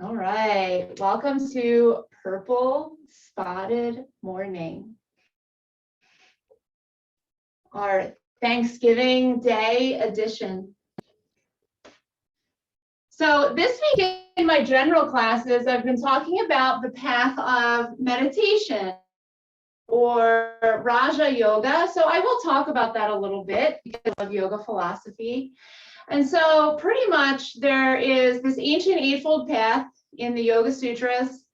All right, welcome to Purple Spotted Morning, our Thanksgiving Day edition. So this week in my general classes, I've been talking about the path of meditation or Raja Yoga. So I will talk about that a little bit because of yoga philosophy. And so pretty much there is this ancient eightfold path in the Yoga Sutras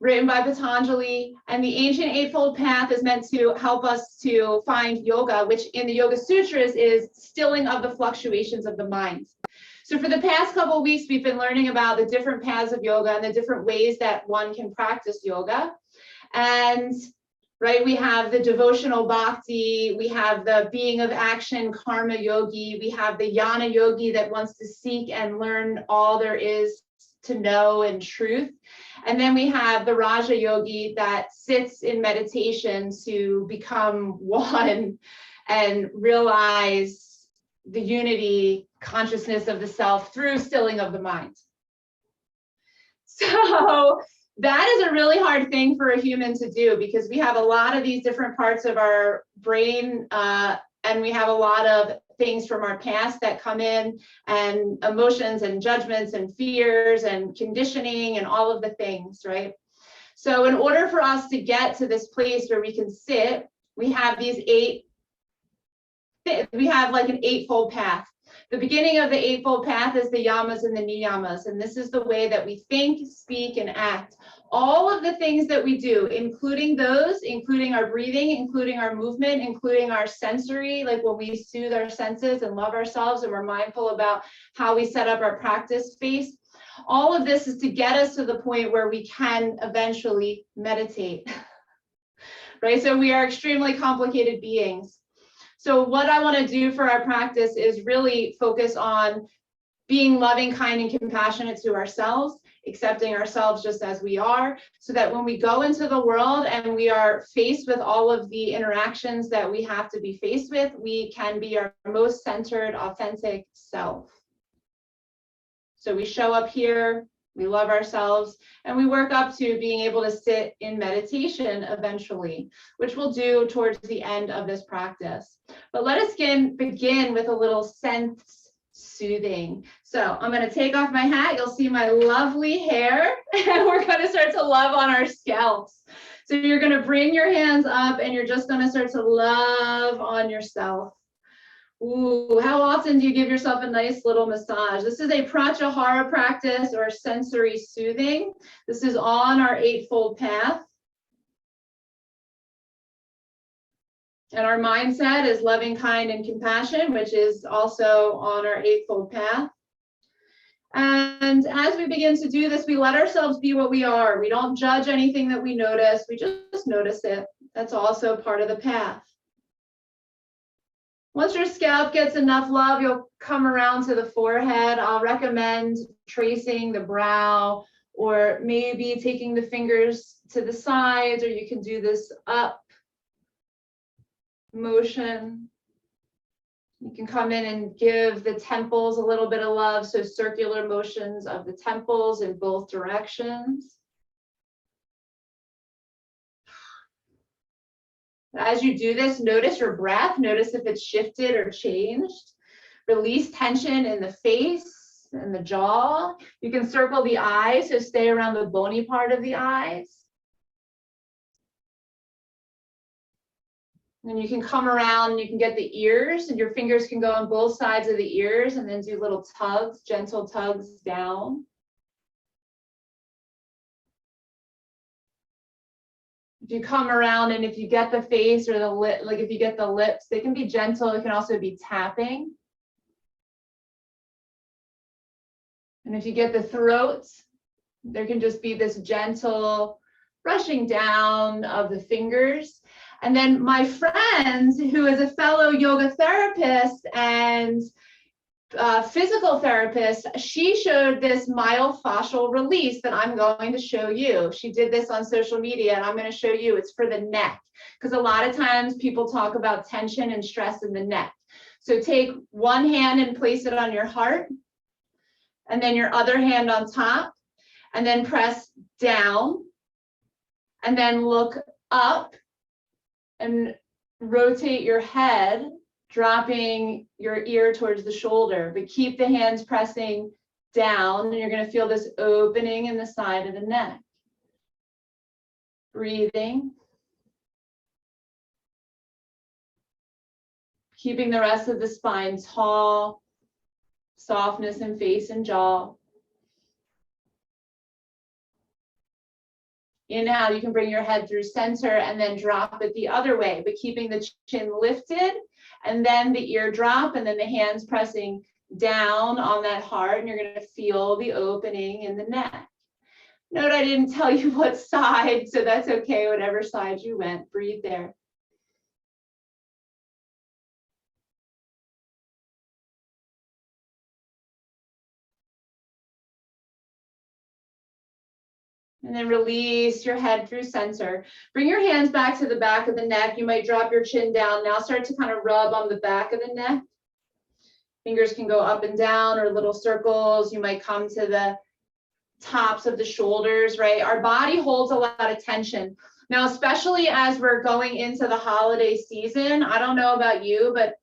written by Patanjali, and the ancient eightfold path is meant to help us to find yoga, which in the Yoga Sutras is stilling of the fluctuations of the mind. So for the past couple of weeks, we've been learning about the different paths of yoga and the different ways that one can practice yoga. And right, we have the devotional bhakti, we have the being of action karma yogi, we have the jnana yogi that wants to seek and learn all there is to know and truth. And then we have the Raja yogi that sits in meditation to become one and realize the unity consciousness of the self through stilling of the mind. So that is a really hard thing for a human to do because we have a lot of these different parts of our brain and we have a lot of things from our past that come in, and emotions and judgments and fears and conditioning and all of the things, right? So in order for us to get to this place where we can sit, we have like an eightfold path. The beginning of the eightfold path is the yamas and the niyamas, and this is the way that we think, speak, and act. All of the things that we do, including our breathing, including our movement, including our sensory, like when we soothe our senses and love ourselves and we're mindful about how we set up our practice space, all of this is to get us to the point where we can eventually meditate, right? So we are extremely complicated beings. So what I want to do for our practice is really focus on being loving, kind, and compassionate to ourselves, accepting ourselves just as we are, so that when we go into the world and we are faced with all of the interactions that we have to be faced with, we can be our most centered, authentic self. So we show up here, we love ourselves, and we work up to being able to sit in meditation eventually, which we'll do towards the end of this practice. But let us begin with a little sense soothing. So I'm going to take off my hat. You'll see my lovely hair, and we're going to start to love on our scalps. So you're going to bring your hands up, and you're just going to start to love on yourself. Ooh, how often do you give yourself a nice little massage? This is a pratyahara practice or sensory soothing. This is on our eightfold path. And our mindset is loving, kind, and compassion, which is also on our eightfold path. And as we begin to do this, we let ourselves be what we are. We don't judge anything that we notice. We just notice it. That's also part of the path. Once your scalp gets enough love, you'll come around to the forehead. I'll recommend tracing the brow, or maybe taking the fingers to the sides, or you can do this up motion. You can come in and give the temples a little bit of love, so circular motions of the temples in both directions. As you do this, notice your breath. Notice if it's shifted or changed. Release tension in the face and the jaw. You can circle the eyes, so stay around the bony part of the eyes. And you can come around and you can get the ears, and your fingers can go on both sides of the ears and then do little tugs, gentle tugs down. If you come around and if you get the face or the lip, like if you get the lips, they can be gentle. It can also be tapping. And if you get the throat, there can just be this gentle brushing down of the fingers. And then my friend, who is a fellow yoga therapist and physical therapist, she showed this myofascial release that I'm going to show you. She did this on social media, and I'm going to show you. It's for the neck, because a lot of times people talk about tension and stress in the neck. So take one hand and place it on your heart, and then your other hand on top. and then press down, and then look up and rotate your head, dropping your ear towards the shoulder, but keep the hands pressing down, and you're going to feel this opening in the side of the neck. Breathing. Keeping the rest of the spine tall, softness in face and jaw. Inhale, you can bring your head through center and then drop it the other way, but keeping the chin lifted, and then the ear drop, and then the hands pressing down on that heart, and you're going to feel the opening in the neck. Note I didn't tell you what side, so that's okay, whatever side you went. Breathe there. And then release your head through center. Bring your hands back to the back of the neck. You might drop your chin down. Now start to kind of rub on the back of the neck. Fingers can go up and down or little circles. You might come to the tops of the shoulders, right? Our body holds a lot of tension. Now, especially as we're going into the holiday season, I don't know about you, but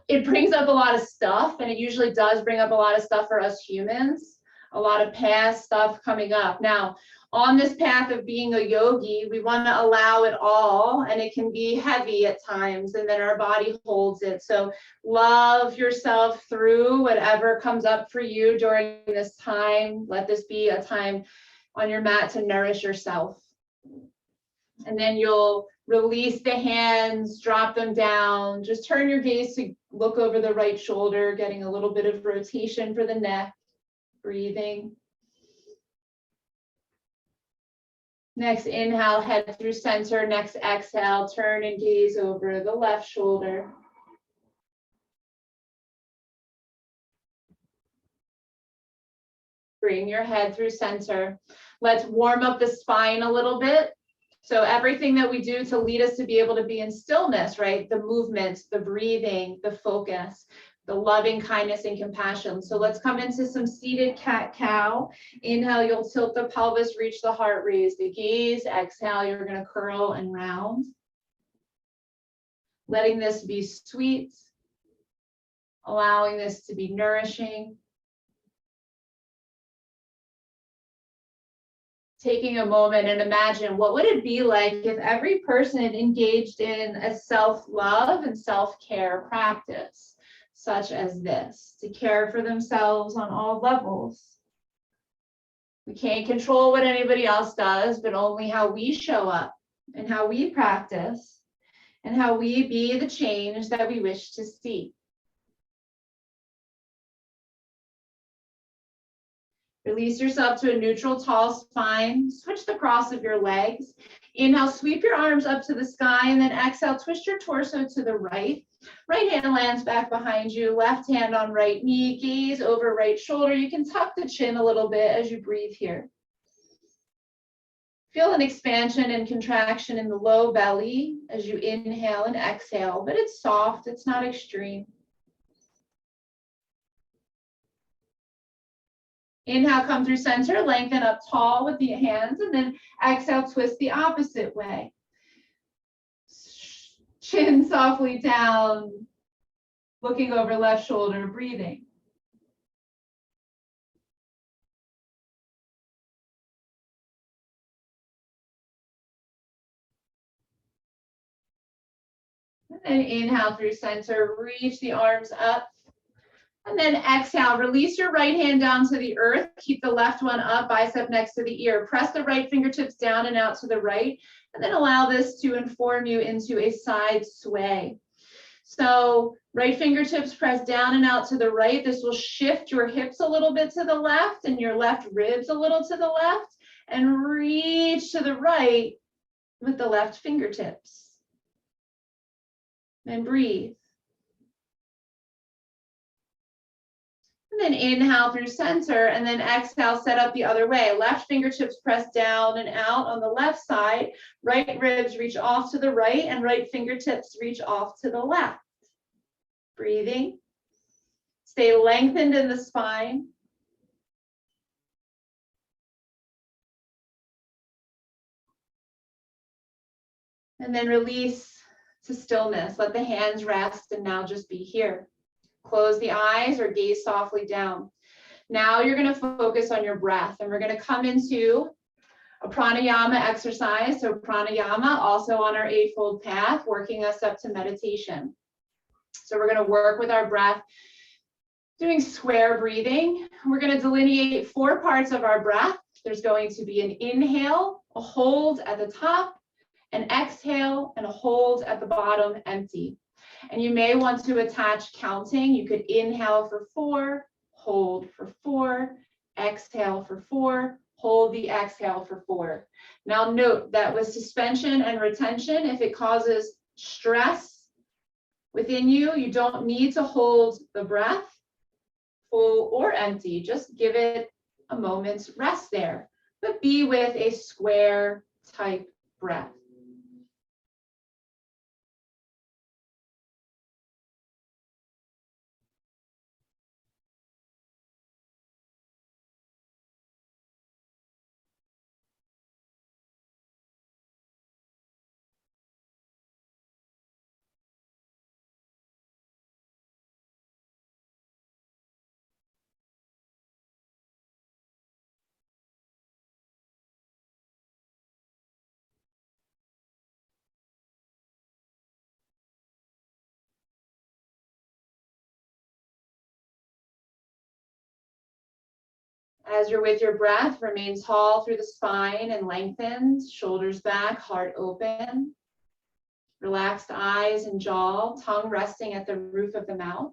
it brings up a lot of stuff, and it usually does bring up a lot of stuff for us humans. A lot of past stuff coming up. Now, on this path of being a yogi, we want to allow it all, and it can be heavy at times, and then our body holds it. So love yourself through whatever comes up for you during this time. Let this be a time on your mat to nourish yourself. And then you'll release the hands, drop them down. Just turn your gaze to look over the right shoulder, getting a little bit of rotation for the neck. Breathing. Next inhale, head through center. Next exhale, turn and gaze over the left shoulder. Bring your head through center. Let's warm up the spine a little bit. So everything that we do to lead us to be able to be in stillness, right? The movement, the breathing, the focus, the loving kindness and compassion. So let's come into some seated cat-cow. Inhale, you'll tilt the pelvis, reach the heart, raise the gaze. Exhale, you're going to curl and round. Letting this be sweet, allowing this to be nourishing. Taking a moment and imagine, what would it be like if every person engaged in a self-love and self-care practice such as this, to care for themselves on all levels? We can't control what anybody else does, but only how we show up and how we practice and how we be the change that we wish to see. Release yourself to a neutral, tall spine. Switch the cross of your legs. Inhale, sweep your arms up to the sky, and then exhale, twist your torso to the right. Right hand lands back behind you, left hand on right knee, gaze over right shoulder. You can tuck the chin a little bit as you breathe here. Feel an expansion and contraction in the low belly as you inhale and exhale, but it's soft, it's not extreme. Inhale, come through center, lengthen up tall with the hands, and then exhale, twist the opposite way. Chin softly down, looking over left shoulder, breathing. And then inhale through center, reach the arms up. And then exhale, release your right hand down to the earth. Keep the left one up, bicep next to the ear. Press the right fingertips down and out to the right. And then allow this to inform you into a side sway. So right fingertips press down and out to the right. This will shift your hips a little bit to the left and your left ribs a little to the left. And reach to the right with the left fingertips. And breathe. And then inhale through center, and then exhale, set up the other way. Left fingertips press down and out on the left side. Right ribs reach off to the right, and right fingertips reach off to the left. Breathing. Stay lengthened in the spine. And then release to stillness. Let the hands rest and now just be here. Close the eyes or gaze softly down. Now you're going to focus on your breath, and we're going to come into a pranayama exercise. So pranayama also on our eightfold path, working us up to meditation. So we're going to work with our breath, doing square breathing. We're going to delineate 4 parts of our breath. There's going to be an inhale, a hold at the top, an exhale, and a hold at the bottom, empty. And you may want to attach counting. You could inhale for 4, hold for 4, exhale for 4, hold the exhale for 4. Now note that with suspension and retention, if it causes stress within you, you don't need to hold the breath full or empty. Just give it a moment's rest there, but be with a square type breath. As you're with your breath, remain tall through the spine and lengthened, shoulders back, heart open. Relaxed eyes and jaw, tongue resting at the roof of the mouth.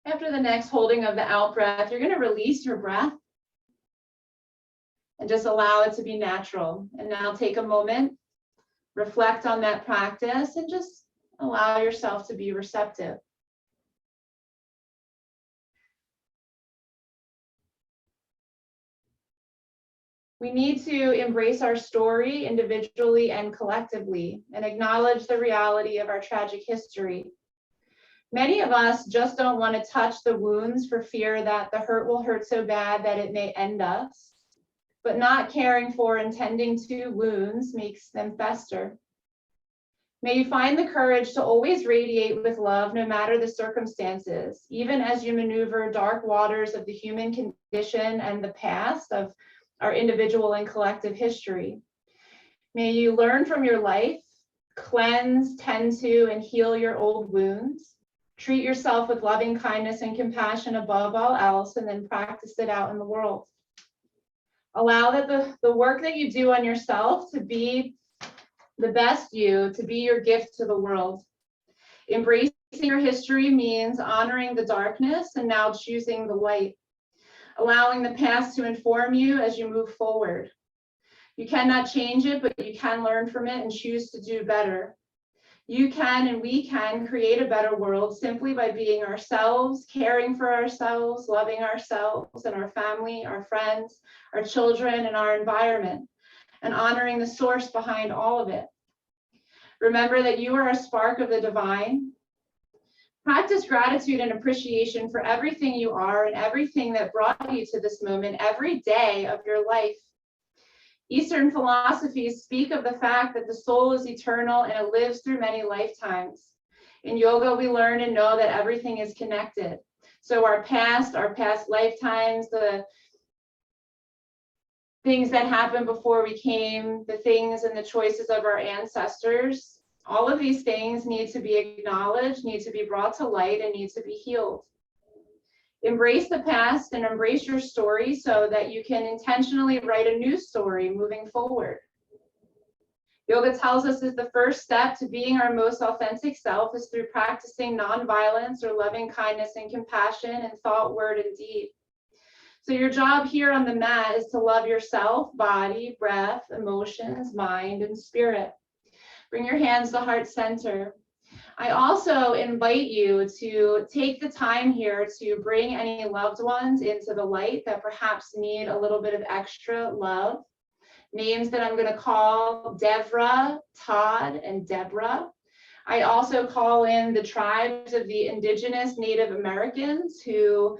After the next holding of the out breath, you're going to release your breath and just allow it to be natural. And now take a moment, reflect on that practice, and just allow yourself to be receptive. We need to embrace our story individually and collectively and acknowledge the reality of our tragic history. Many of us just don't want to touch the wounds for fear that the hurt will hurt so bad that it may end us. But not caring for and tending to wounds makes them fester. May you find the courage to always radiate with love no matter the circumstances, even as you maneuver dark waters of the human condition and the past of our individual and collective history. May you learn from your life, cleanse, tend to, and heal your old wounds. Treat yourself with loving kindness and compassion above all else, and then practice it out in the world. Allow that the work that you do on yourself to be the best you, to be your gift to the world. Embracing your history means honoring the darkness and now choosing the light. Allowing the past to inform you as you move forward. You cannot change it, but you can learn from it and choose to do better. You can and we can create a better world simply by being ourselves, caring for ourselves, loving ourselves and our family, our friends, our children, and our environment, and honoring the source behind all of it. Remember that you are a spark of the divine. Practice gratitude and appreciation for everything you are and everything that brought you to this moment every day of your life. Eastern philosophies speak of the fact that the soul is eternal and it lives through many lifetimes. In yoga, we learn and know that everything is connected. So our past lifetimes, the things that happened before we came, the things and the choices of our ancestors, all of these things need to be acknowledged, need to be brought to light, and need to be healed. Embrace the past and embrace your story so that you can intentionally write a new story moving forward. Yoga tells us that the first step to being our most authentic self is through practicing nonviolence or loving kindness and compassion in thought, word, and deed. So your job here on the mat is to love yourself, body, breath, emotions, mind, and spirit. Bring your hands to heart center. I also invite you to take the time here to bring any loved ones into the light that perhaps need a little bit of extra love. Names that I'm going to call: Devra, Todd, and Deborah. I also call in the tribes of the indigenous Native Americans who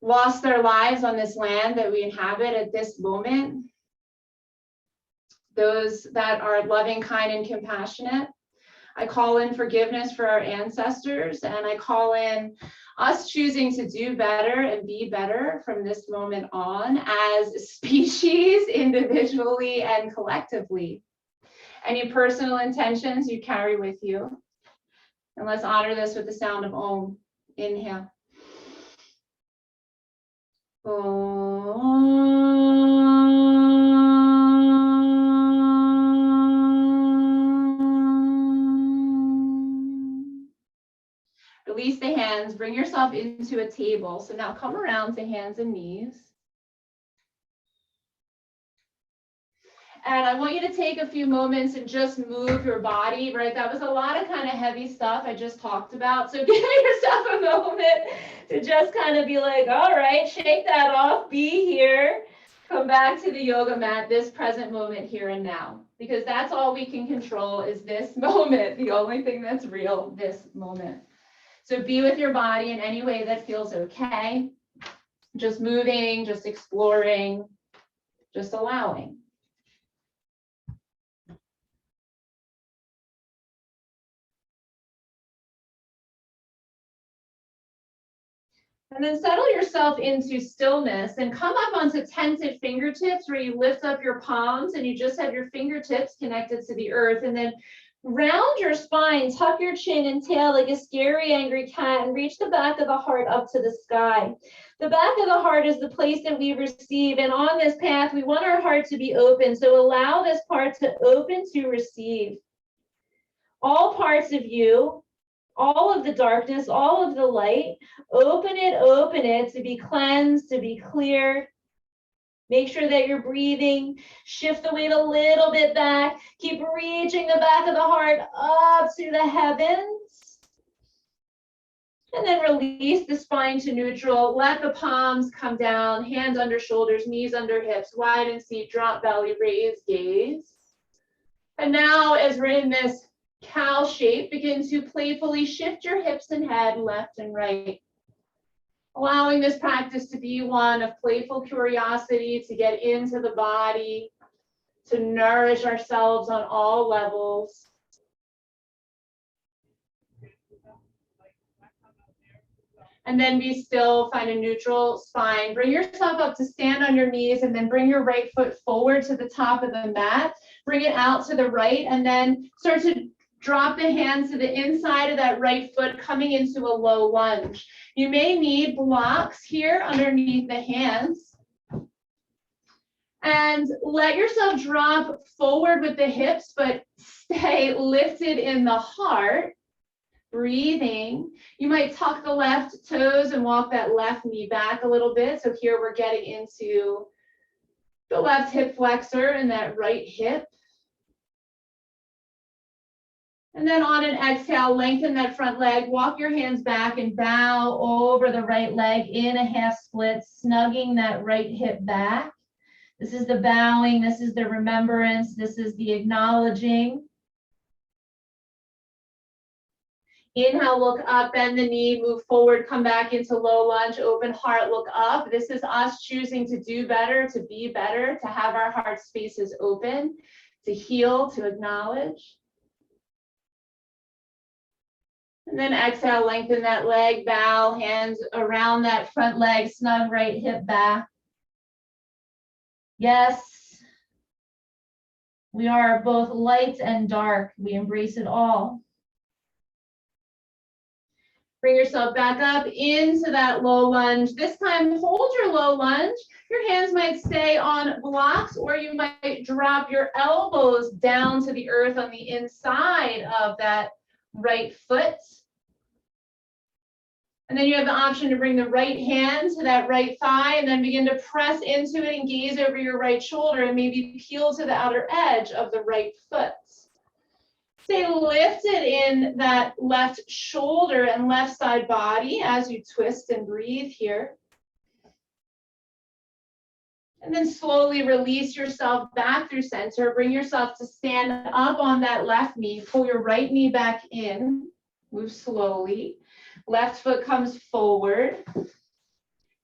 lost their lives on this land that we inhabit at this moment. Those that are loving, kind, and compassionate. I call in forgiveness for our ancestors, and I call in us choosing to do better and be better from this moment on as a species, individually and collectively. Any personal intentions you carry with you. And let's honor this with the sound of Om. Inhale. Om. Release the hands, bring yourself into a table. So now come around to hands and knees. And I want you to take a few moments and just move your body, right? That was a lot of kind of heavy stuff I just talked about. So give yourself a moment to just kind of be like, all right, shake that off, be here. Come back to the yoga mat, this present moment here and now. Because that's all we can control is this moment. The only thing that's real, this moment. So be with your body in any way that feels okay. Just moving, just exploring, just allowing. And then settle yourself into stillness and come up onto tented fingertips where you lift up your palms and you just have your fingertips connected to the earth. And then round your spine, tuck your chin and tail like a scary, angry cat, and reach the back of the heart up to the sky. The back of the heart is the place that we receive. And on this path, we want our heart to be open. So allow this part to open to receive. All parts of you, all of the darkness, all of the light, open it to be cleansed, to be clear. Make sure that you're breathing. Shift the weight a little bit back. Keep reaching the back of the heart up to the heavens. And then release the spine to neutral. Let the palms come down, hands under shoulders, knees under hips, widen seat, drop belly, raise gaze. And now as we're in this cow shape, begin to playfully shift your hips and head left and right. Allowing this practice to be one of playful curiosity, to get into the body, to nourish ourselves on all levels. And then be still, find a neutral spine. Bring yourself up to stand on your knees and then bring your right foot forward to the top of the mat. Bring it out to the right and then start to drop the hands to the inside of that right foot, coming into a low lunge. You may need blocks here underneath the hands. And let yourself drop forward with the hips, but stay lifted in the heart. Breathing. You might tuck the left toes and walk that left knee back a little bit. So here we're getting into the left hip flexor and that right hip. And then on an exhale, lengthen that front leg, walk your hands back and bow over the right leg in a half split, snugging that right hip back. This is the bowing, this is the remembrance, this is the acknowledging. Inhale, look up, bend the knee, move forward, come back into low lunge, open heart, look up. This is us choosing to do better, to be better, to have our heart spaces open, to heal, to acknowledge. And then exhale, lengthen that leg, bow, hands around that front leg, snug right hip back. Yes, we are both light and dark. We embrace it all. Bring yourself back up into that low lunge. This time, hold your low lunge. Your hands might stay on blocks, or you might drop your elbows down to the earth on the inside of that right foot. And then you have the option to bring the right hand to that right thigh and then begin to press into it and gaze over your right shoulder and maybe peel to the outer edge of the right foot. Stay lifted in that left shoulder and left side body as you twist and breathe here. And then slowly release yourself back through center. Bring yourself to stand up on that left knee. Pull your right knee back in. Move slowly. Left foot comes forward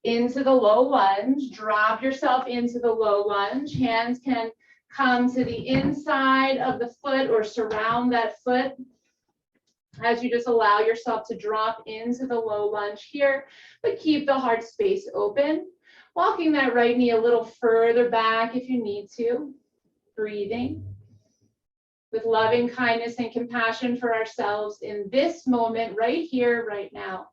into the low lunge. Drop yourself into the low lunge. Hands can come to the inside of the foot or surround that foot as you just allow yourself to drop into the low lunge here, but keep the heart space open. Walking that right knee a little further back if you need to. Breathing with loving kindness and compassion for ourselves in this moment, right here, right now.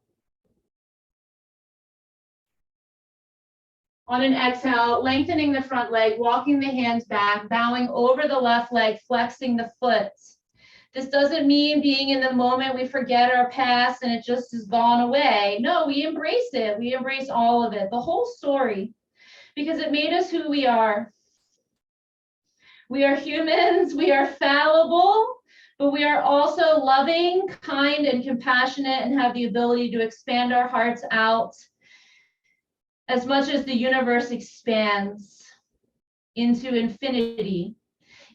On an exhale, lengthening the front leg, walking the hands back, bowing over the left leg, flexing the foot. This doesn't mean being in the moment, we forget our past and it just is gone away. No, we embrace it. We embrace all of it, the whole story, because it made us who we are. We are humans, we are fallible, but we are also loving, kind, and compassionate and have the ability to expand our hearts out as much as the universe expands into infinity.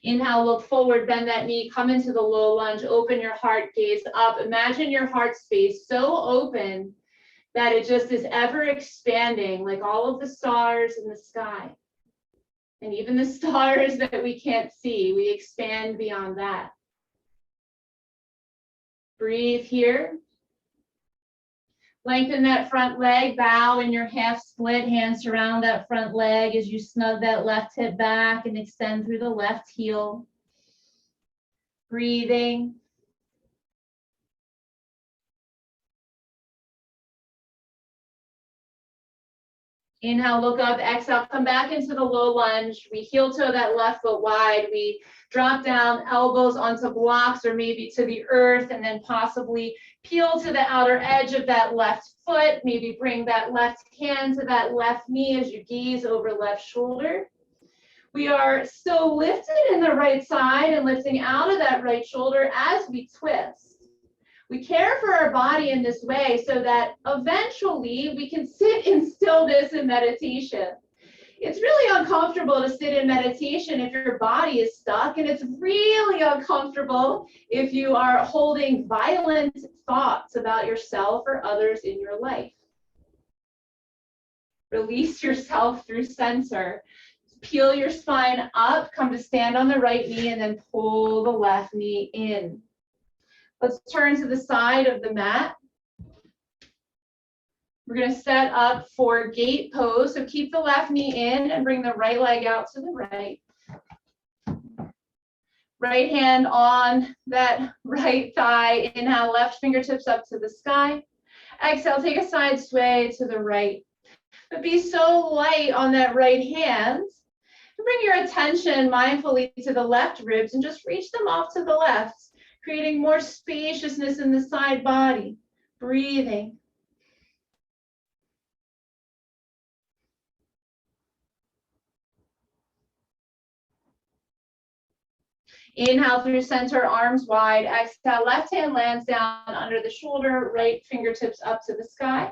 Inhale, look forward, bend that knee, come into the low lunge, open your heart, gaze up. Imagine your heart space so open that it just is ever expanding, like all of the stars in the sky. And even the stars that we can't see, we expand beyond that. Breathe here. Lengthen that front leg, bow in your half split, hands surround that front leg as you snug that left hip back and extend through the left heel. Breathing. Inhale, look up, exhale, come back into the low lunge. We heel toe that left foot wide. We drop down, elbows onto blocks or maybe to the earth, and then possibly peel to the outer edge of that left foot. Maybe bring that left hand to that left knee as you gaze over left shoulder. We are still lifted in the right side and lifting out of that right shoulder as we twist. We care for our body in this way so that eventually we can sit in stillness in meditation. It's really uncomfortable to sit in meditation if your body is stuck, and it's really uncomfortable if you are holding violent thoughts about yourself or others in your life. Release yourself through center. Peel your spine up, come to stand on the right knee, and then pull the left knee in. Let's turn to the side of the mat. We're going to set up for gate pose. So keep the left knee in and bring the right leg out to the right. Right hand on that right thigh. Inhale, left fingertips up to the sky. Exhale, take a side sway to the right. But be so light on that right hand. Bring your attention mindfully to the left ribs and just reach them off to the left, creating more spaciousness in the side body. Breathing. Inhale through center, arms wide. Exhale, left hand lands down under the shoulder, right fingertips up to the sky.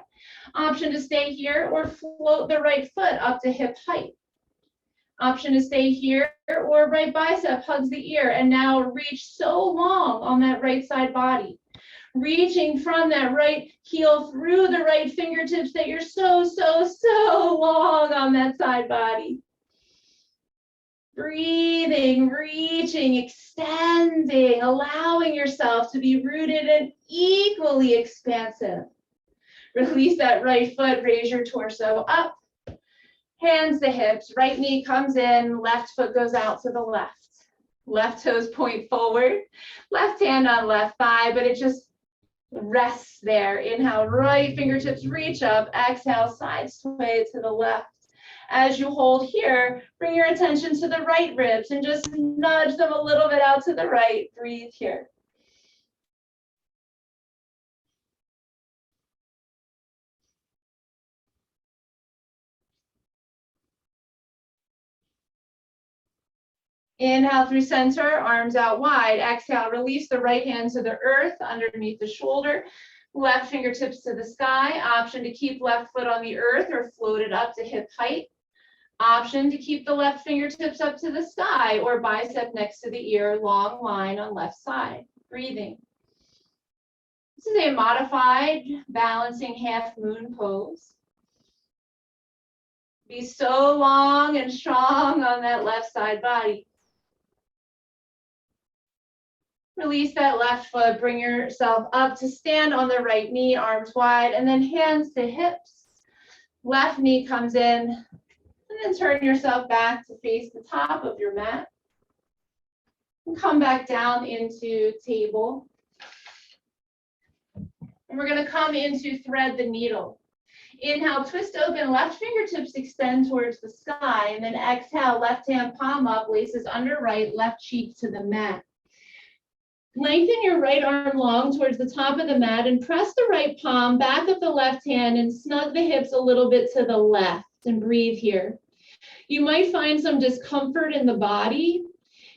Option to stay here or float the right foot up to hip height. Option to stay here or right bicep hugs the ear, and now reach so long on that right side body. Reaching from that right heel through the right fingertips that you're so long on that side body. Breathing, reaching, extending, allowing yourself to be rooted and equally expansive. Release that right foot, raise your torso up. Hands to hips, right knee comes in, left foot goes out to the left. Left toes point forward, left hand on left thigh, but it just Rest there. Inhale, right fingertips reach up. Exhale, side sway to the left. As you hold here, bring your attention to the right ribs and just nudge them a little bit out to the right. Breathe here. Inhale through center, arms out wide. Exhale, release the right hand to the earth underneath the shoulder. Left fingertips to the sky. Option to keep left foot on the earth or float it up to hip height. Option to keep the left fingertips up to the sky or bicep next to the ear, long line on left side. Breathing. This is a modified balancing half moon pose. Be so long and strong on that left side body. Release that left foot, bring yourself up to stand on the right knee, arms wide, and then hands to hips. Left knee comes in, and then turn yourself back to face the top of your mat. And come back down into table. And we're going to come into thread the needle. Inhale, twist open, left fingertips extend towards the sky, and then exhale, left hand palm up, laces under right, left cheek to the mat. Lengthen your right arm long towards the top of the mat and press the right palm back of the left hand and snug the hips a little bit to the left and breathe here. You might find some discomfort in the body.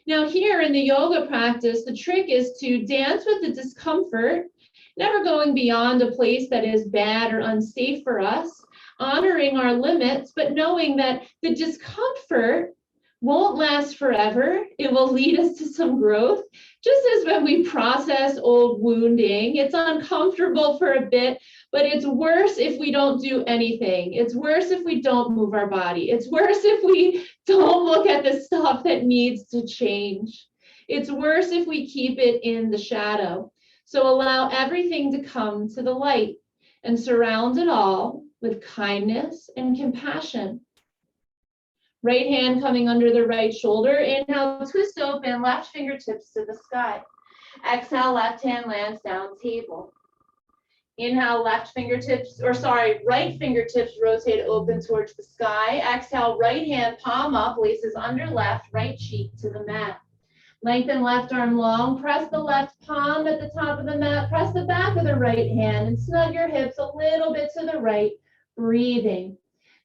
Now here in the yoga practice, the trick is to dance with the discomfort, never going beyond a place that is bad or unsafe for us, honoring our limits, but knowing that the discomfort won't last forever. It will lead us to some growth. Just as when we process old wounding, it's uncomfortable for a bit, but it's worse if we don't do anything. It's worse if we don't move our body. It's worse if we don't look at the stuff that needs to change. It's worse if we keep it in the shadow. So allow everything to come to the light and surround it all with kindness and compassion. Right hand coming under the right shoulder. Inhale, twist open, left fingertips to the sky. Exhale, left hand lands down, table. Inhale, right fingertips rotate open towards the sky. Exhale, right hand palm up, laces under left, right cheek to the mat. Lengthen left arm long, press the left palm at the top of the mat, press the back of the right hand and snug your hips a little bit to the right, breathing.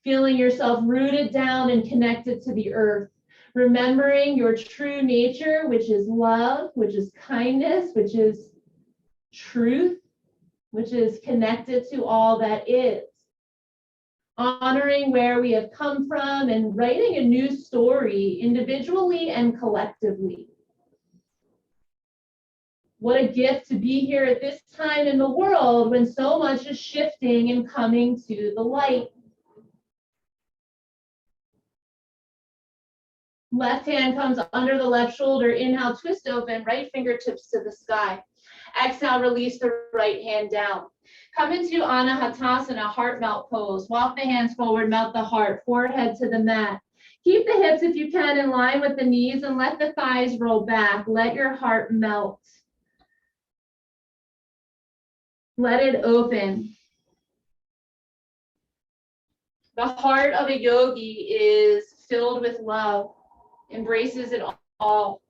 Feeling yourself rooted down and connected to the earth, remembering your true nature, which is love, which is kindness, which is truth, which is connected to all that is. Honoring where we have come from and writing a new story individually and collectively. What a gift to be here at this time in the world when so much is shifting and coming to the light. Left hand comes under the left shoulder. Inhale, twist open, right fingertips to the sky. Exhale, release the right hand down. Come into Anahatasana, heart melt pose. Walk the hands forward, melt the heart, forehead to the mat. Keep the hips, if you can, in line with the knees and let the thighs roll back. Let your heart melt. Let it open. The heart of a yogi is filled with love, embraces it all.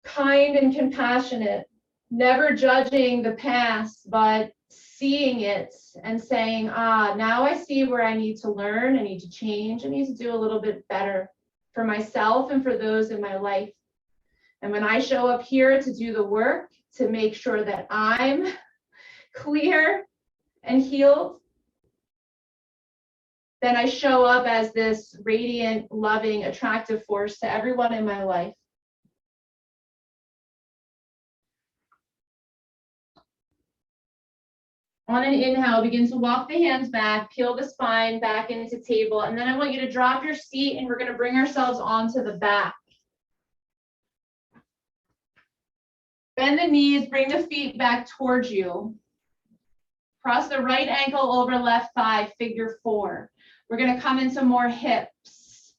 Kind and compassionate, never judging the past, but seeing it and saying, now I see where I need to learn, I need to change, I need to do a little bit better for myself and for those in my life. And when I show up here to do the work, to make sure that I'm clear and healed, then I show up as this radiant, loving, attractive force to everyone in my life. On an inhale, begin to walk the hands back, peel the spine back into table, and then I want you to drop your seat and we're going to bring ourselves onto the back. Bend the knees, bring the feet back towards you. Cross the right ankle over left thigh, figure four. We're going to come into more hips.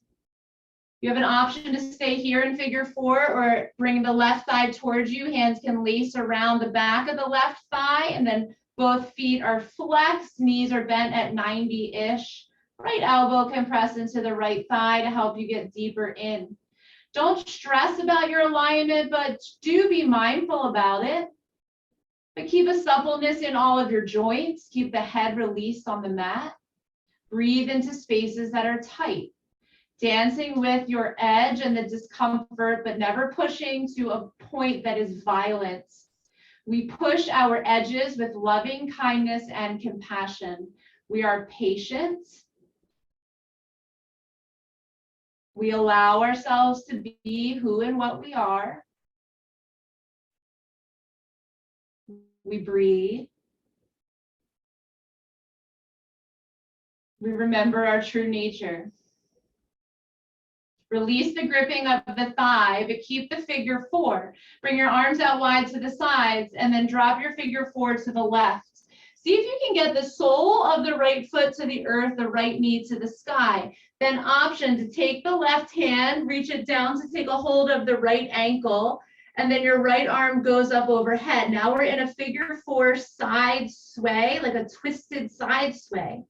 You have an option to stay here in figure 4 or bring the left thigh towards you. Hands can lace around the back of the left thigh, and then both feet are flexed, knees are bent at 90-ish. Right elbow can press into the right thigh to help you get deeper in. Don't stress about your alignment, but do be mindful about it. But keep a suppleness in all of your joints. Keep the head released on the mat. Breathe into spaces that are tight. Dancing with your edge and the discomfort, but never pushing to a point that is violent. We push our edges with loving kindness and compassion. We are patient. We allow ourselves to be who and what we are. We breathe. We remember our true nature. Release the gripping of the thigh, but keep the figure 4. Bring your arms out wide to the sides and then drop your figure 4 to the left. See if you can get the sole of the right foot to the earth, the right knee to the sky. Then option to take the left hand, reach it down to take a hold of the right ankle, and then your right arm goes up overhead. Now we're in a figure 4 side sway, like a twisted side sway.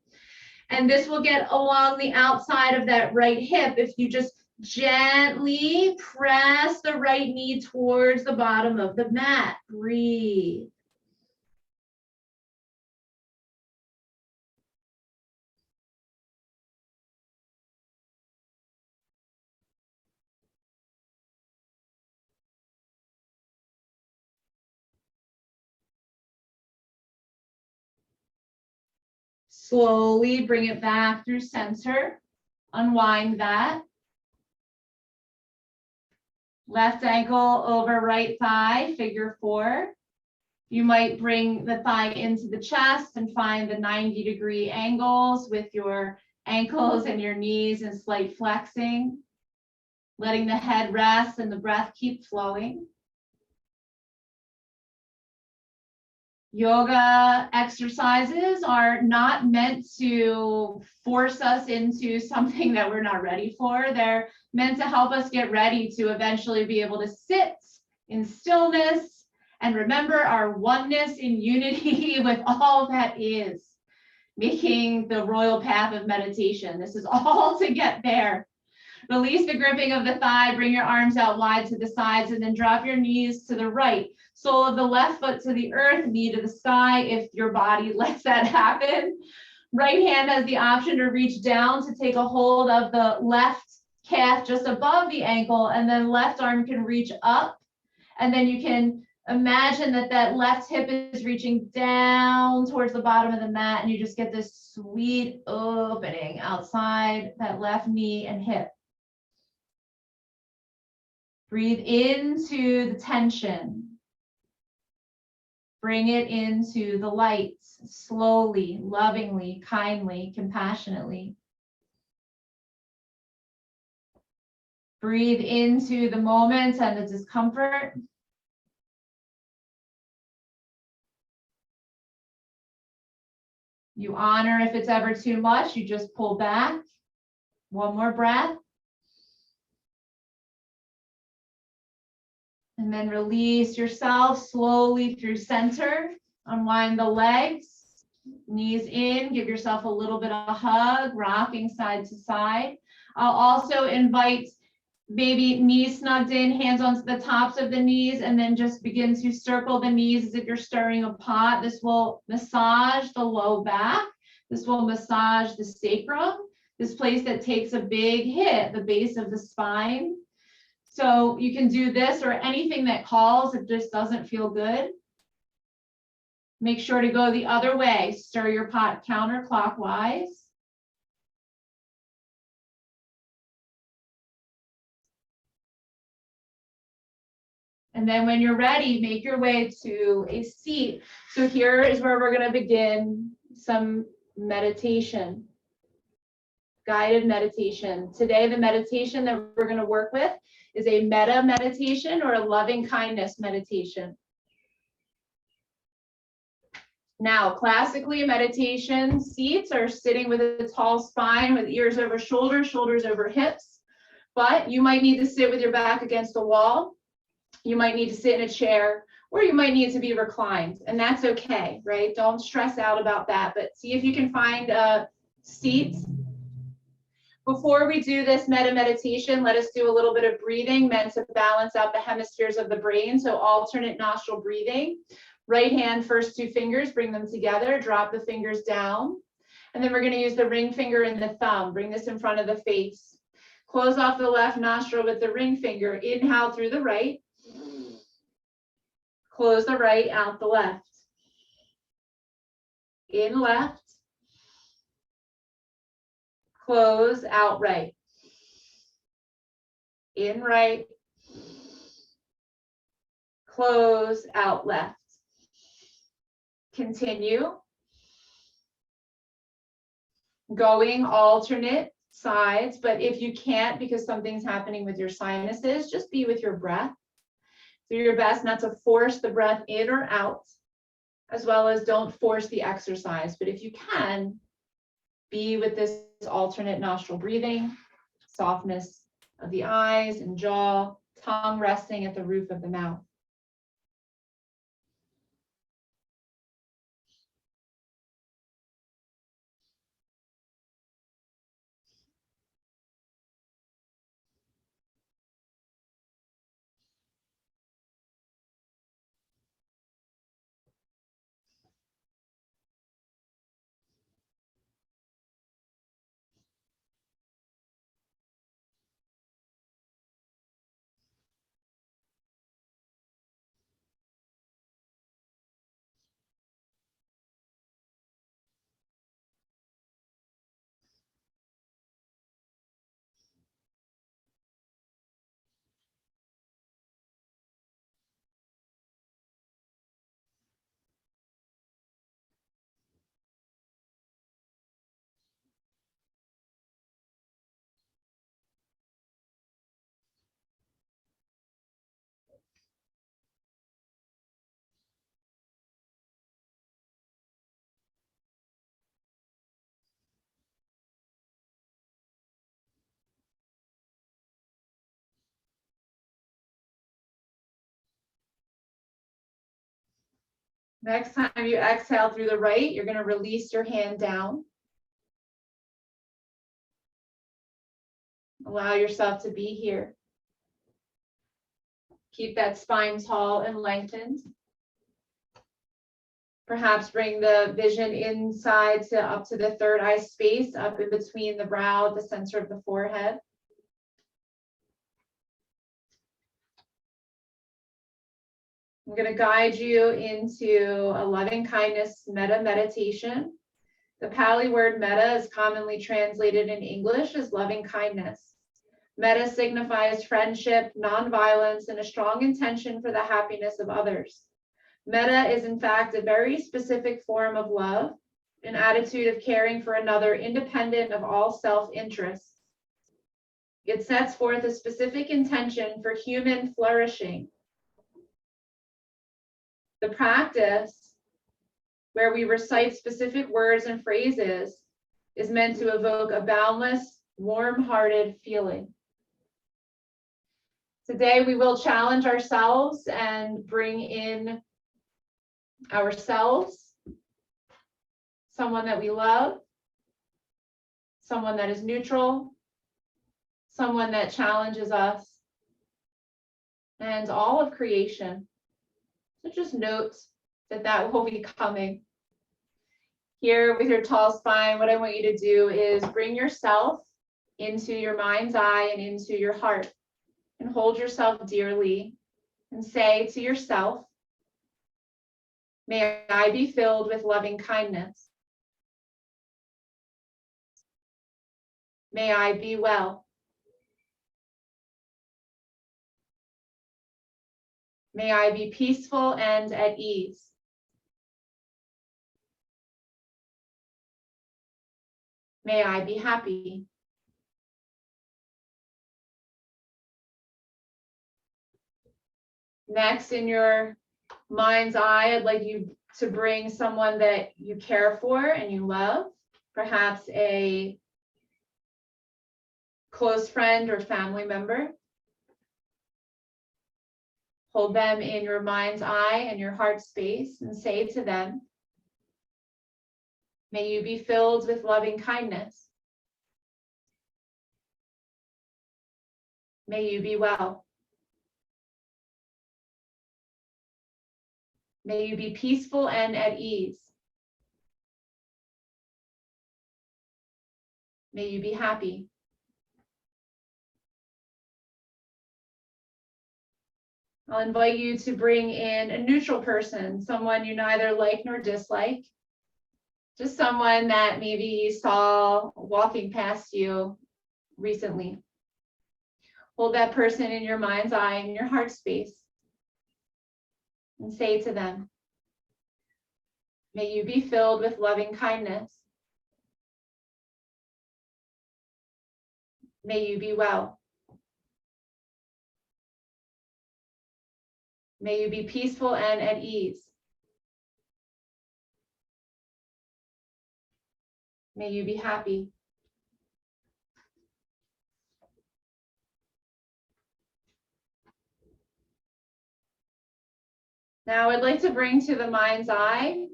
And this will get along the outside of that right hip if you just gently press the right knee towards the bottom of the mat. Breathe. Slowly bring it back through center. Unwind that. Left ankle over right thigh, figure 4. You might bring the thigh into the chest and find the 90-degree angles with your ankles and your knees in slight flexing. Letting the head rest and the breath keep flowing. Yoga exercises are not meant to force us into something that we're not ready for. They're meant to help us get ready to eventually be able to sit in stillness and remember our oneness in unity with all that is, making the royal path of meditation. This is all to get there. Release the gripping of the thigh, bring your arms out wide to the sides, and then drop your knees to the right. Sole of the left foot to the earth, knee to the sky if your body lets that happen. Right hand has the option to reach down to take a hold of the left calf just above the ankle, and then left arm can reach up. And then you can imagine that that left hip is reaching down towards the bottom of the mat, and you just get this sweet opening outside that left knee and hip. Breathe into the tension. Bring it into the light, slowly, lovingly, kindly, compassionately. Breathe into the moment and the discomfort. You honor if it's ever too much, you just pull back. One more breath. And then release yourself slowly through center. Unwind the legs, knees in, give yourself a little bit of a hug, rocking side to side. I'll also invite maybe knees snugged in, hands onto the tops of the knees, and then just begin to circle the knees as if you're stirring a pot. This will massage the low back. This will massage the sacrum, this place that takes a big hit, the base of the spine. So you can do this or anything that calls if this doesn't feel good. Make sure to go the other way. Stir your pot counterclockwise. And then when you're ready, make your way to a seat. So here is where we're going to begin some meditation, guided meditation. Today, the meditation that we're going to work with is a metta meditation or a loving kindness meditation. Now, classically, meditation seats are sitting with a tall spine with ears over shoulders, shoulders over hips. But you might need to sit with your back against a wall. You might need to sit in a chair, or you might need to be reclined, and that's okay, right? Don't stress out about that, but see if you can find a seat. Before we do this metta meditation, let us do a little bit of breathing meant to balance out the hemispheres of the brain. So alternate nostril breathing. Right hand, first two fingers, bring them together, drop the fingers down. And then we're going to use the ring finger and the thumb. Bring this in front of the face. Close off the left nostril with the ring finger. Inhale through the right. Close the right, out the left. In left. Close, out right. In right. Close, out left. Continue. Going alternate sides, but if you can't because something's happening with your sinuses, just be with your breath. Do your best not to force the breath in or out, as well as don't force the exercise. But if you can, be with this alternate nostril breathing, softness of the eyes and jaw, tongue resting at the roof of the mouth. Next time you exhale through the right, you're going to release your hand down. Allow yourself to be here. Keep that spine tall and lengthened. Perhaps bring the vision inside to up to the third eye space, up in between the brow, the center of the forehead. I'm going to guide you into a loving kindness metta meditation. The Pali word metta is commonly translated in English as loving kindness. Metta signifies friendship, nonviolence, and a strong intention for the happiness of others. Metta is in fact a very specific form of love, an attitude of caring for another independent of all self-interest. It sets forth a specific intention for human flourishing. The practice, where we recite specific words and phrases, is meant to evoke a boundless, warm-hearted feeling. Today, we will challenge ourselves and bring in ourselves, someone that we love, someone that is neutral, someone that challenges us, and all of creation. So just note that that will be coming. Here with your tall spine, what I want you to do is bring yourself into your mind's eye and into your heart, and hold yourself dearly and say to yourself, may I be filled with loving kindness. May I be well. May I be peaceful and at ease. May I be happy. Next, in your mind's eye, I'd like you to bring someone that you care for and you love, perhaps a close friend or family member. Hold them in your mind's eye and your heart space and say to them, may you be filled with loving kindness. May you be well. May you be peaceful and at ease. May you be happy. I'll invite you to bring in a neutral person, someone you neither like nor dislike, just someone that maybe you saw walking past you recently. Hold that person in your mind's eye, in your heart space, and say to them, may you be filled with loving kindness. May you be well. May you be peaceful and at ease. May you be happy. Now I'd like to bring to the mind's eye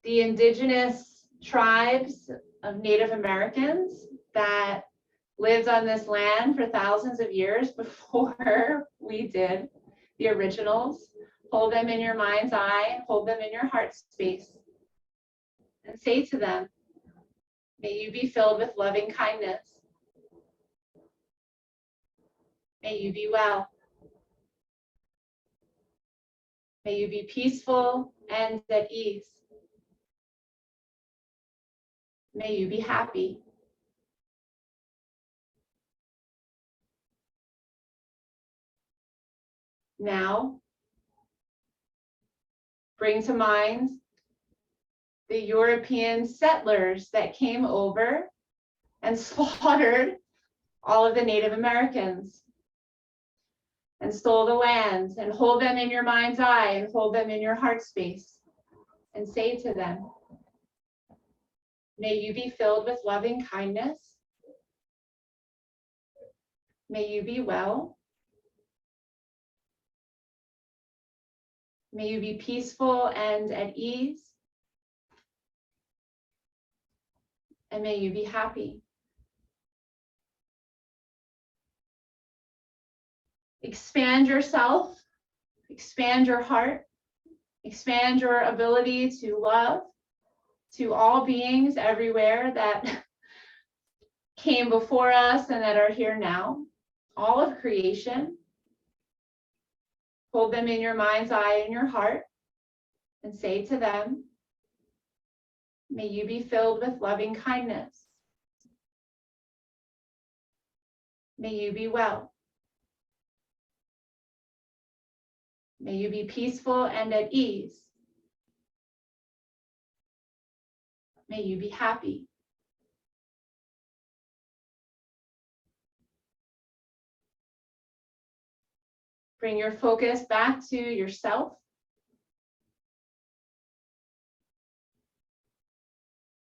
the indigenous tribes of Native Americans that lived on this land for thousands of years before we did, the originals. Hold them in your mind's eye, hold them in your heart space, and say to them, may you be filled with loving kindness. May you be well. May you be peaceful and at ease. May you be happy. Now, bring to mind the European settlers that came over and slaughtered all of the Native Americans and stole the land, and hold them in your mind's eye and hold them in your heart space and say to them, may you be filled with loving kindness. May you be well. May you be peaceful and at ease. And may you be happy. Expand yourself, expand your heart, expand your ability to love to all beings everywhere that came before us and that are here now, all of creation. Hold them in your mind's eye and your heart and say to them, may you be filled with loving kindness. May you be well. May you be peaceful and at ease. May you be happy. Bring your focus back to yourself.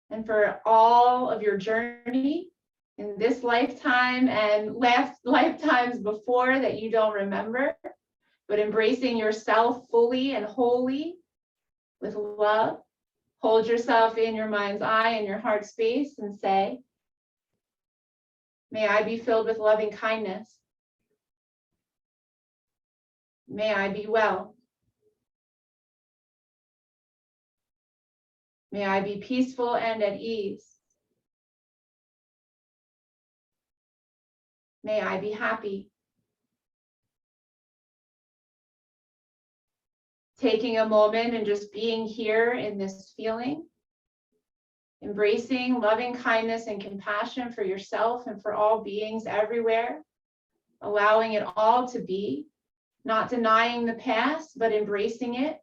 And for all of your journey in this lifetime and lifetimes before that you don't remember, but embracing yourself fully and wholly with love. Hold yourself in your mind's eye and your heart space and say, may I be filled with loving kindness. May I be well. May I be peaceful and at ease. May I be happy. Taking a moment and just being here in this feeling, embracing loving kindness and compassion for yourself and for all beings everywhere, allowing it all to be, not denying the past, but embracing it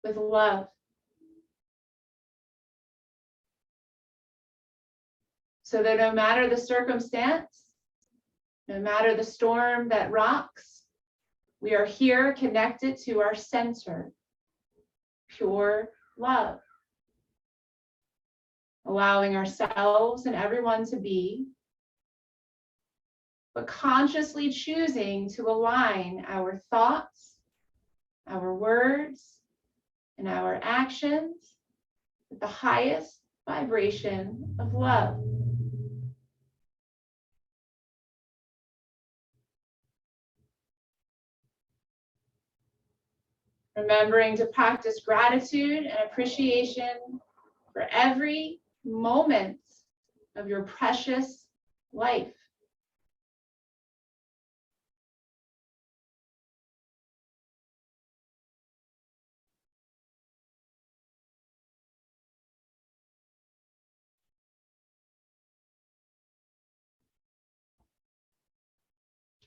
with love. So that no matter the circumstance, no matter the storm that rocks, we are here connected to our center, pure love, allowing ourselves and everyone to be but consciously choosing to align our thoughts, our words, and our actions with the highest vibration of love. Remembering to practice gratitude and appreciation for every moment of your precious life.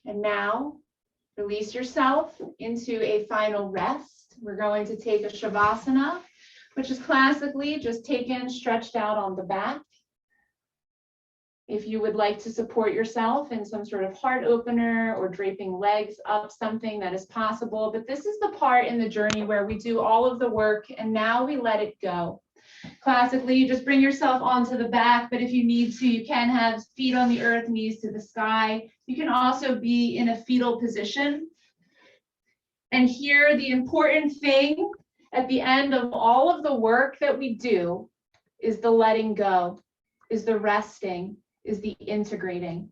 And now, release yourself into a final rest. We're going to take a Savasana, which is classically just taken, stretched out on the back. If you would like to support yourself in some sort of heart opener or draping legs up, something that is possible. But this is the part in the journey where we do all of the work and now we let it go. Classically, you just bring yourself onto the back, but if you need to, you can have feet on the earth, knees to the sky. You can also be in a fetal position. And here, the important thing at the end of all of the work that we do is the letting go, is the resting, is the integrating.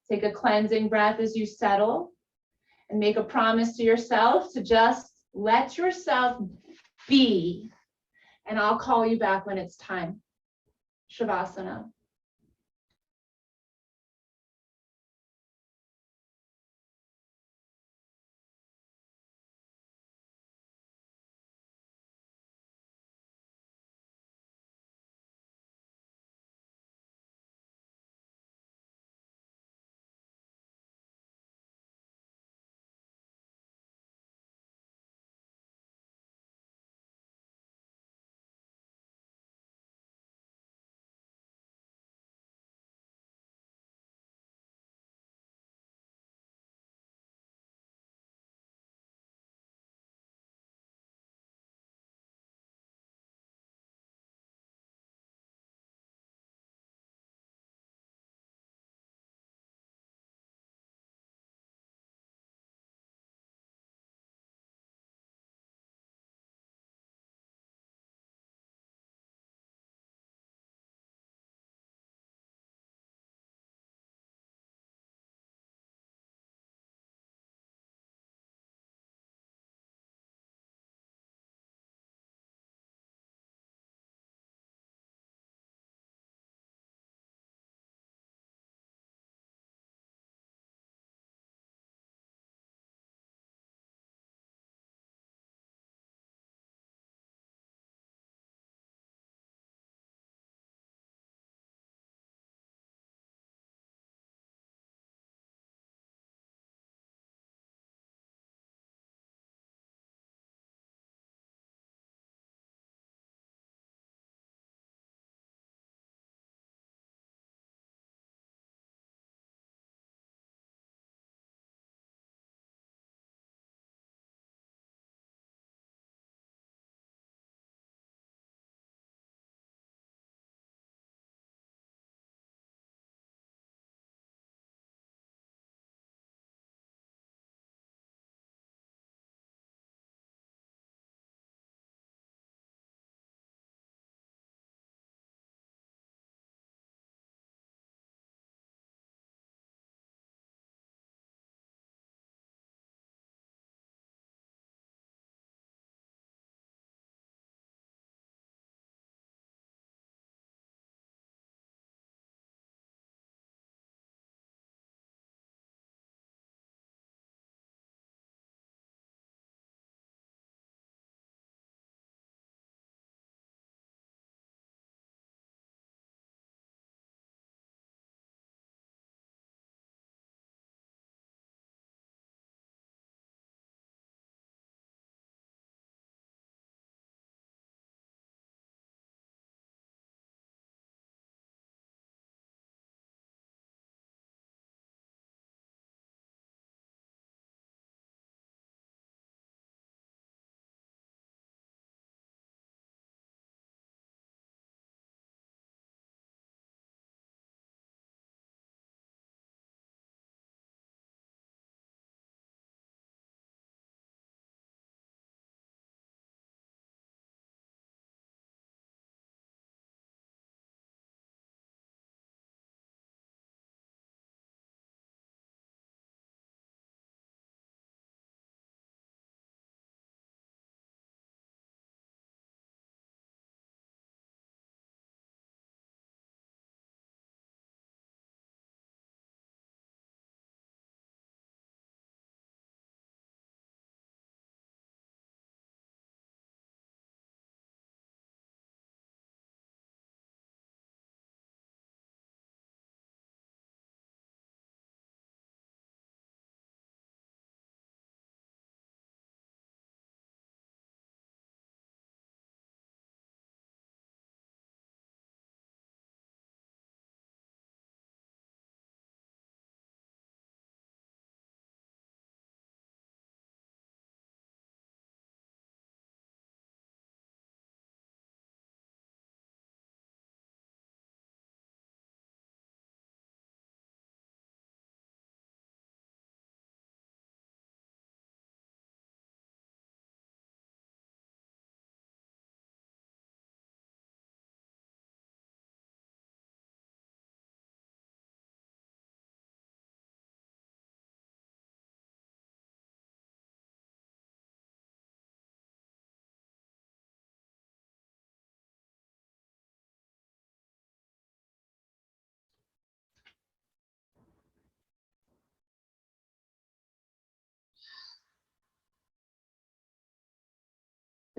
Take a cleansing breath as you settle and make a promise to yourself to just let yourself be. And I'll call you back when it's time. Savasana.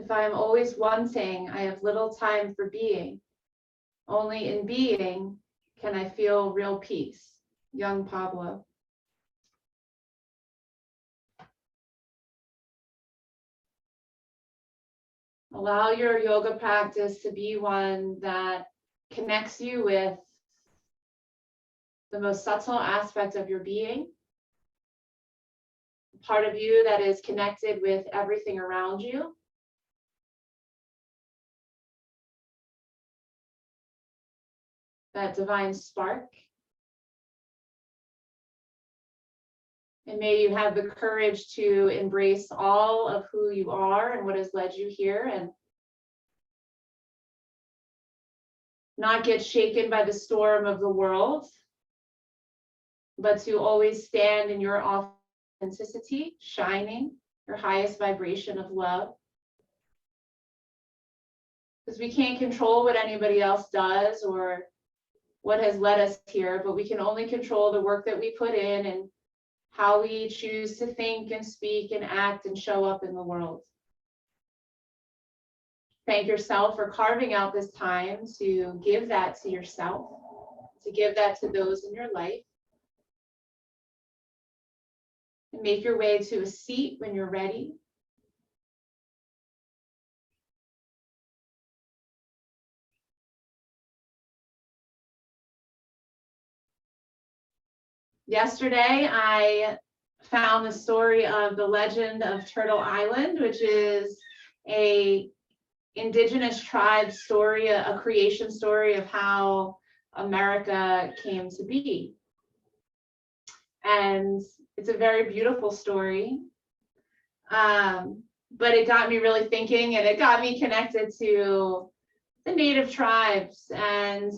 If I am always wanting, I have little time for being. Only in being can I feel real peace. Young Pablo. Allow your yoga practice to be one that connects you with the most subtle aspect of your being, part of you that is connected with everything around you. That divine spark. And may you have the courage to embrace all of who you are and what has led you here, and not get shaken by the storm of the world, but to always stand in your authenticity, shining your highest vibration of love. Because we can't control what anybody else does or what has led us here, but we can only control the work that we put in and how we choose to think and speak and act and show up in the world. Thank yourself for carving out this time to give that to yourself, to give that to those in your life. And make your way to a seat when you're ready. Yesterday, I found the story of the legend of Turtle Island, which is a indigenous tribe story, a creation story of how America came to be. And it's a very beautiful story. But it got me really thinking, and it got me connected to the native tribes and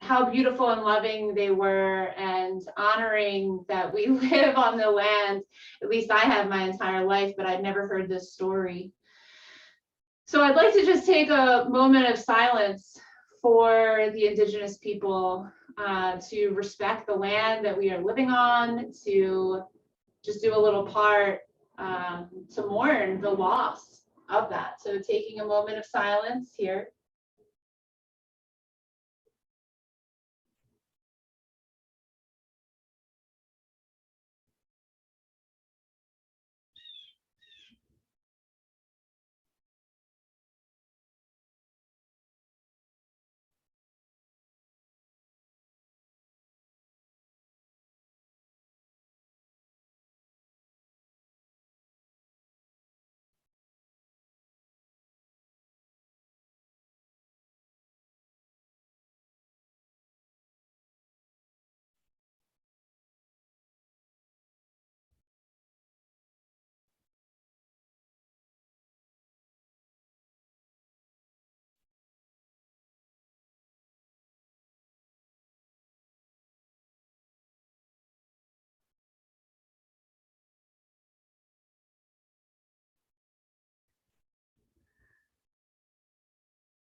how beautiful and loving they were, and honoring that we live on the land. At least I have my entire life, but I'd never heard this story. So I'd like to just take a moment of silence for the indigenous people, to respect the land that we are living on, to just do a little part to mourn the loss of that. So taking a moment of silence here.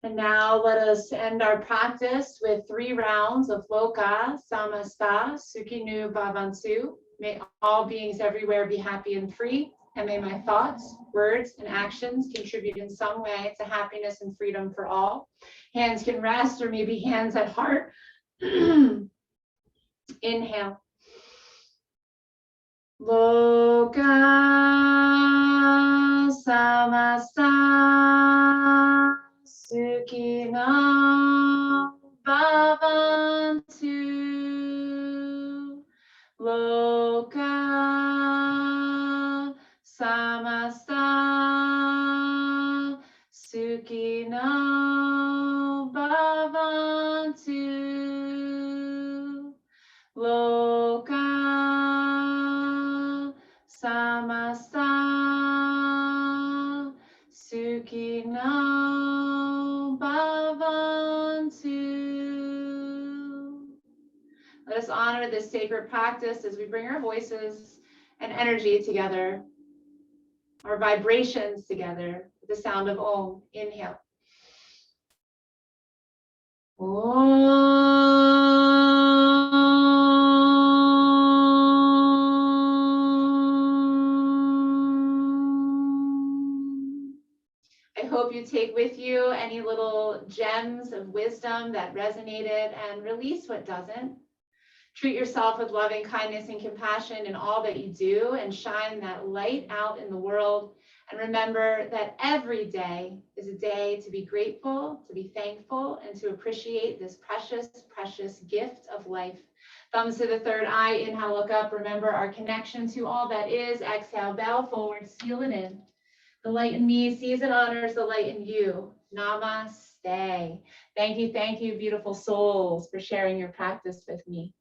And now let us end our practice with 3 rounds of Loka Samasta Sukhinu Bhavantu. May all beings everywhere be happy and free, and may my thoughts, words, and actions contribute in some way to happiness and freedom for all. Hands can rest, or maybe hands at heart. Inhale. Loka Samasta Sukhino Bhavantu. Loka Samasta Sukhino Bhavantu. Loka Samasta Sukhino Bhavantu. Let us honor this sacred practice as we bring our voices and energy together, our vibrations together, with the sound of Om. Inhale. hope you take with you any little gems of wisdom that resonated and release what doesn't. Treat yourself with loving kindness and compassion in all that you do and shine that light out in the world. And remember that every day is a day to be grateful, to be thankful, and to appreciate this precious, precious gift of life. Thumbs to the third eye, inhale, look up. Remember our connection to all that is. Exhale, bow forward, seal it in. The light in me sees and honors the light in you. Namaste. Thank you, beautiful souls, for sharing your practice with me.